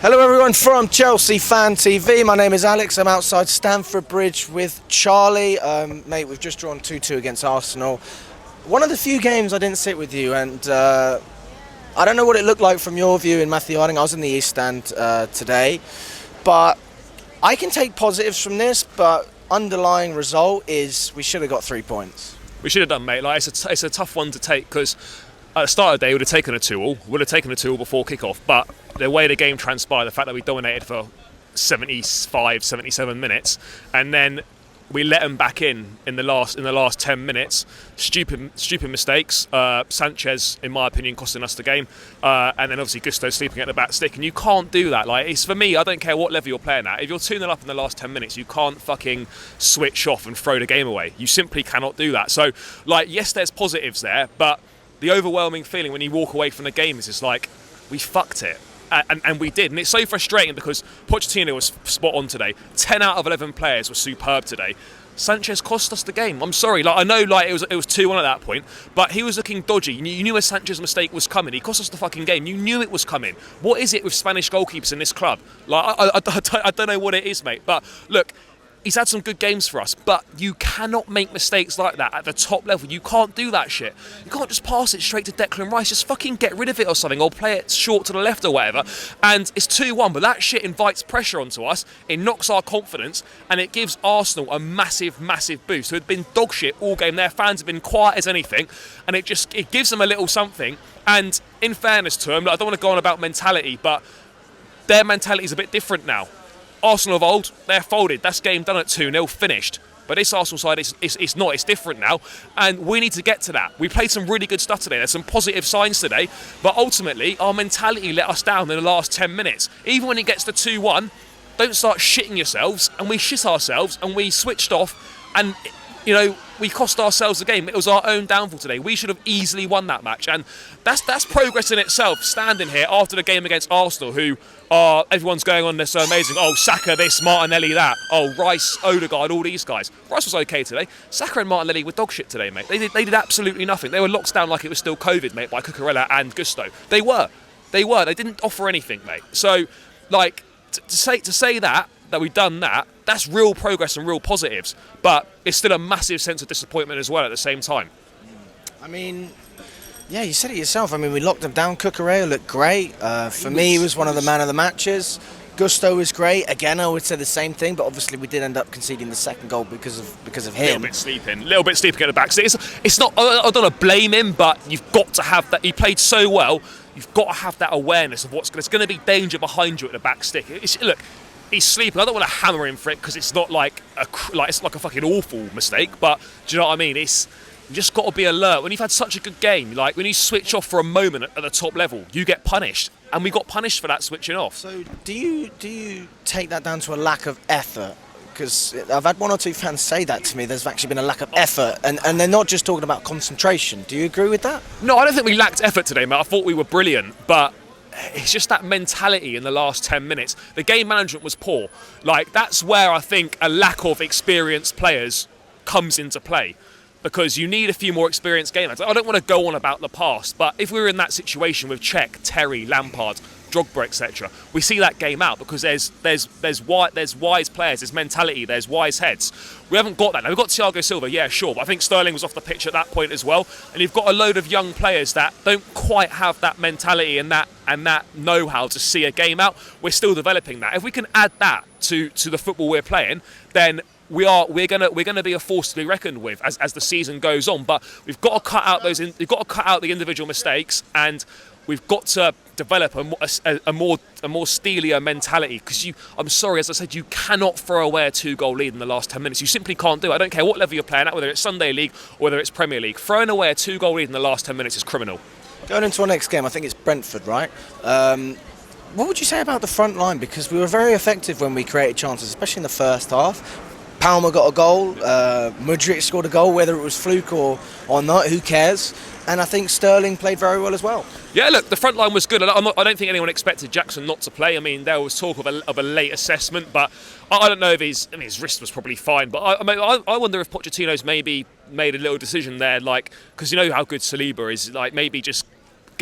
Hello everyone from Chelsea Fan TV. My name is Alex. I'm outside Stamford Bridge with Charlie. Mate, we've just drawn 2-2 against Arsenal. One of the few games I didn't sit with you, and I don't know what it looked like from your view in Matthew Harding. I was in the East Stand today, but I can take positives from this, but underlying result is we should have got 3 points. We should have done, mate. Like, it's a tough one to take because at the start of the day, we would have taken a 2-all before kick-off, but the way the game transpired, the fact that we dominated for 75, 77 minutes, and then we let them back in the last 10 minutes. Stupid mistakes. Sanchez, in my opinion, costing us the game, and then obviously Gusto sleeping at the back stick, and you can't do that. Like, it's for me, I don't care what level you're playing at. If you're 2-0 up in the last 10 minutes, you can't fucking switch off and throw the game away. You simply cannot do that. So, like, yes, there's positives there, but the overwhelming feeling when you walk away from the game is just like, we fucked it. And we did. And it's so frustrating because Pochettino was spot on today. 10 out of 11 players were superb today. Sanchez cost us the game. I'm sorry. Like, I know, like, it was 2-1 at that point, but he was looking dodgy. You knew a Sanchez mistake was coming. He cost us the fucking game. You knew it was coming. What is it with Spanish goalkeepers in this club? Like, I don't know what it is, mate. But look, he's had some good games for us, but you cannot make mistakes like that at the top level. You can't do that shit. You can't just pass it straight to Declan Rice. Just fucking get rid of it or something, or play it short to the left or whatever. And it's 2-1, but that shit invites pressure onto us. It knocks our confidence, and it gives Arsenal a massive, massive boost. Who had been dog shit all game. Their fans have been quiet as anything, and it gives them a little something. And in fairness to them, I don't want to go on about mentality, but their mentality is a bit different now. Arsenal of old, they're folded. That's game done at 2-0, finished. But this Arsenal side, it's not. It's different now. And we need to get to that. We played some really good stuff today. There's some positive signs today. But ultimately, our mentality let us down in the last 10 minutes. Even when it gets to 2-1, don't start shitting yourselves. And we shit ourselves. And we switched off. And, you know, we cost ourselves the game. It was our own downfall today. We should have easily won that match. And that's progress in itself, standing here after the game against Arsenal, who are, everyone's going on, they're so amazing. Oh, Saka this, Martinelli that. Oh, Rice, Odegaard, all these guys. Rice was okay today. Saka and Martinelli were dog shit today, mate. They did absolutely nothing. They were locked down like it was still COVID, mate, by Cucurella and Gusto. They were. They didn't offer anything, mate. So, like, to say that we've done that, that's real progress and real positives. But it's still a massive sense of disappointment as well at the same time. I mean, yeah, you said it yourself. I mean, we locked them down. Cucurella looked great. For me, he was one of the man of the matches. Gusto was great. Again, I would say the same thing, but obviously we did end up conceding the second goal because of him. A little bit sleeping at the back. It's not. I don't want to blame him, but you've got to have that. He played so well. You've got to have that awareness of there's going to be danger behind you at the back stick. Look, he's sleeping. I don't want to hammer him for it because it's not like it's like a fucking awful mistake. But do you know what I mean? You just got to be alert. When you've had such a good game, like when you switch off for a moment at the top level, you get punished. And we got punished for that switching off. So do you take that down to a lack of effort? Because I've had one or two fans say that to me. There's actually been a lack of effort, and they're not just talking about concentration. Do you agree with that? No, I don't think we lacked effort today, mate. I thought we were brilliant, but it's just that mentality in the last 10 minutes. The game management was poor. Like, that's where I think a lack of experienced players comes into play. Because you need a few more experienced game lads. I don't want to go on about the past, but if we were in that situation with Cech, Terry, Lampard, Drogba, etc., we see that game out because there's wise players, there's mentality, there's wise heads. We haven't got that now. We've got Thiago Silva, yeah, sure, but I think Sterling was off the pitch at that point as well. And you've got a load of young players that don't quite have that mentality and that know-how to see a game out. We're still developing that. If we can add that to the football we're playing, then we're gonna be a force to be reckoned with as the season goes on. But we've got to cut out the individual mistakes, and we've got to develop a more steelier mentality. Because I'm sorry, as I said, you cannot throw away a 2-goal lead in the last 10 minutes. You simply can't do it. I don't care what level you're playing at, whether it's Sunday League or whether it's Premier League. Throwing away a 2-goal lead in the last 10 minutes is criminal. Going into our next game, I think it's Brentford, right? What would you say about the front line? Because we were very effective when we created chances, especially in the first half. Palmer got a goal, Mudryk scored a goal, whether it was fluke or not, who cares? And I think Sterling played very well as well. Yeah, look, the front line was good. I don't think anyone expected Jackson not to play. I mean, there was talk of a late assessment, but I don't know if his wrist was probably fine. But I wonder if Pochettino's maybe made a little decision there, like, because you know how good Saliba is, like maybe just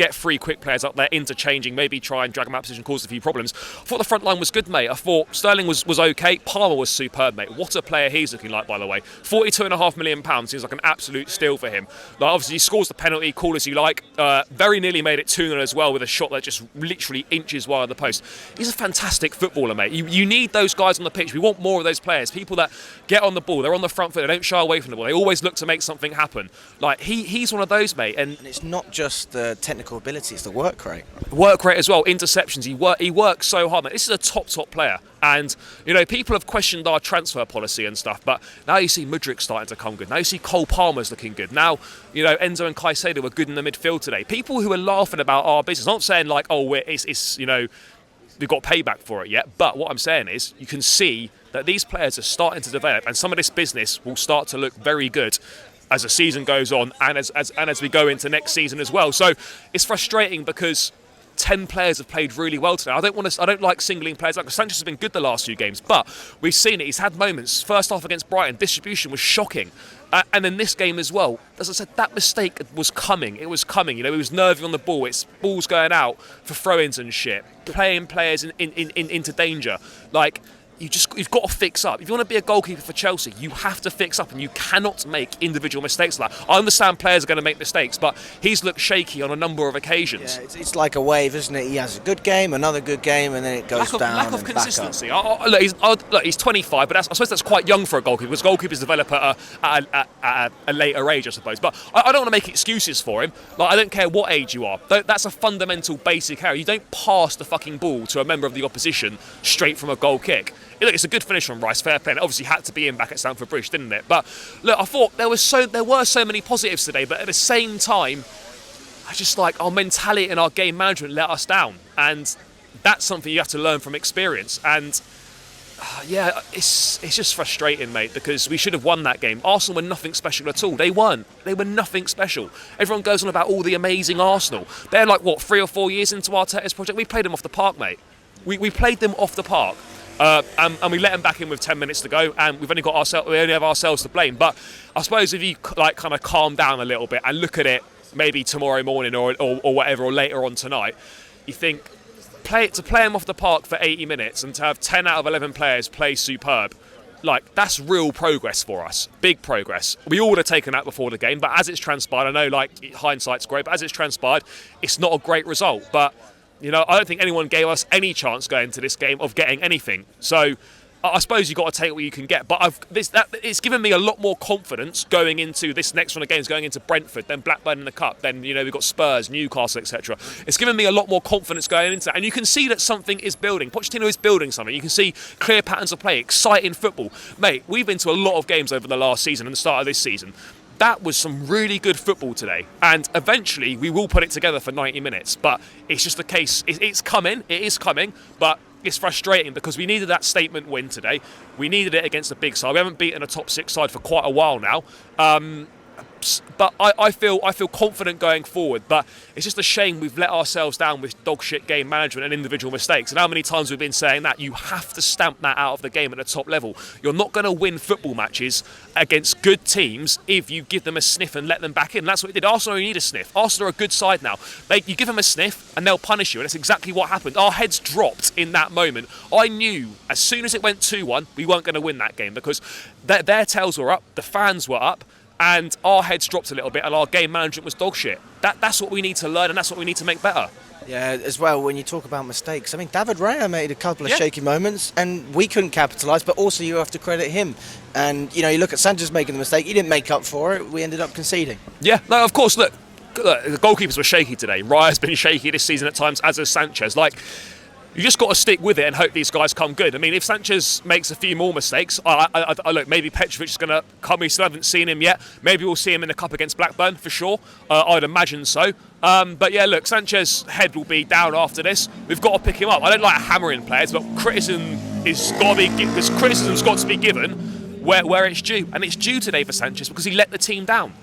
get 3 quick players up there, interchanging, maybe try and drag them out of position, cause a few problems. I thought the front line was good, mate. I thought Sterling was okay. Palmer was superb, mate. What a player he's looking like, by the way. £42.5 million seems like an absolute steal for him. Like, obviously, he scores the penalty, call as you like. Very nearly made it 2-0 as well with a shot that just literally inches wide of the post. He's a fantastic footballer, mate. You need those guys on the pitch. We want more of those players. People that get on the ball, they're on the front foot, they don't shy away from the ball. They always look to make something happen. Like, he's one of those, mate. And it's not just the technical ability, it's the work rate. Work rate as well, interceptions. He works so hard, mate. This is a top player. And, you know, people have questioned our transfer policy and stuff, but now you see Mudryk starting to come good. Now you see Cole Palmer's looking good. Now, you know, Enzo and Caicedo were good in the midfield today. People who are laughing about our business, not saying like, oh, it's you know, we've got payback for it yet. But what I'm saying is, you can see that these players are starting to develop, and some of this business will start to look very good as the season goes on, and as we go into next season as well. So it's frustrating because 10 players have played really well today. I don't like singling players. Like, Sanchez has been good the last few games, but we've seen it. He's had moments. First half against Brighton, distribution was shocking. And in this game as well, as I said, that mistake was coming. It was coming. You know, he was nervy on the ball. It's balls going out for throw-ins and shit. Playing players into danger. Like, you've got to fix up. If you want to be a goalkeeper for Chelsea, you have to fix up, and you cannot make individual mistakes like that. I understand players are going to make mistakes, but he's looked shaky on a number of occasions. Yeah, it's like a wave, isn't it? He has a good game, another good game, and then it goes down. Lack of consistency. Look, he's 25, but I suppose that's quite young for a goalkeeper, because goalkeepers develop at a later age, I suppose. But I don't want to make excuses for him. Like, I don't care what age you are. That's a fundamental basic error. You don't pass the fucking ball to a member of the opposition straight from a goal kick. Look, it's a good finish from Rice, fair play. It obviously had to be in back at Stamford Bridge, didn't it? But look, I thought there were so many positives today, but at the same time, I just like our mentality and our game management let us down, and that's something you have to learn from experience. And yeah, it's just frustrating, mate, because we should have won that game. Arsenal were nothing special at all. They weren't. They were nothing special. Everyone goes on about all the amazing Arsenal. They're like, what, 3 or 4 years into Arteta's project? We played them off the park, mate. We played them off the park. And we let them back in with 10 minutes to go, and we only have ourselves to blame. But I suppose if you like kind of calm down a little bit and look at it maybe tomorrow morning or whatever, or later on tonight, you think play them off the park for 80 minutes and to have 10 out of 11 players play superb, like, that's real progress for us. Big progress. We all would have taken that before the game, but as it's transpired, I know like hindsight's great, but as it's transpired, it's not a great result. But you know, I don't think anyone gave us any chance going into this game of getting anything. So I suppose you've got to take what you can get. But it's given me a lot more confidence going into this next run of games, going into Brentford, then Blackburn in the Cup, then, you know, we've got Spurs, Newcastle, etc. It's given me a lot more confidence going into that. And you can see that something is building. Pochettino is building something. You can see clear patterns of play, exciting football. Mate, we've been to a lot of games over the last season and the start of this season. That was some really good football today, and eventually we will put it together for 90 minutes, but it's just the case, it is coming, but it's frustrating because we needed that statement win today. We needed it against a big side. We haven't beaten a top 6 side for quite a while now. But I feel confident going forward, but it's just a shame we've let ourselves down with dog shit game management and individual mistakes. And how many times we've been saying that? You have to stamp that out of the game at the top level. You're not going to win football matches against good teams if you give them a sniff and let them back in. That's what we did. Arsenal only need a sniff. Arsenal are a good side now. You give them a sniff and they'll punish you, and that's exactly what happened. Our heads dropped in that moment. I knew as soon as it went 2-1, we weren't going to win that game because their tails were up, the fans were up, and our heads dropped a little bit, and our game management was dog shit. That's what we need to learn, and that's what we need to make better. Yeah, as well, when you talk about mistakes, I mean, David Raya made a couple of shaky moments, and we couldn't capitalise, but also you have to credit him. And, you know, you look at Sanchez making the mistake, he didn't make up for it, we ended up conceding. Yeah, no, of course, look, the goalkeepers were shaky today. Raya's been shaky this season at times, as has Sanchez. Like, you just got to stick with it and hope these guys come good. I mean, if Sanchez makes a few more mistakes, look, maybe Petrovic is going to come. We still haven't seen him yet. Maybe we'll see him in the Cup against Blackburn for sure. I'd imagine so. But yeah, look, Sanchez's head will be down after this. We've got to pick him up. I don't like hammering players, but criticism's got to be given where it's due, and it's due today for Sanchez because he let the team down.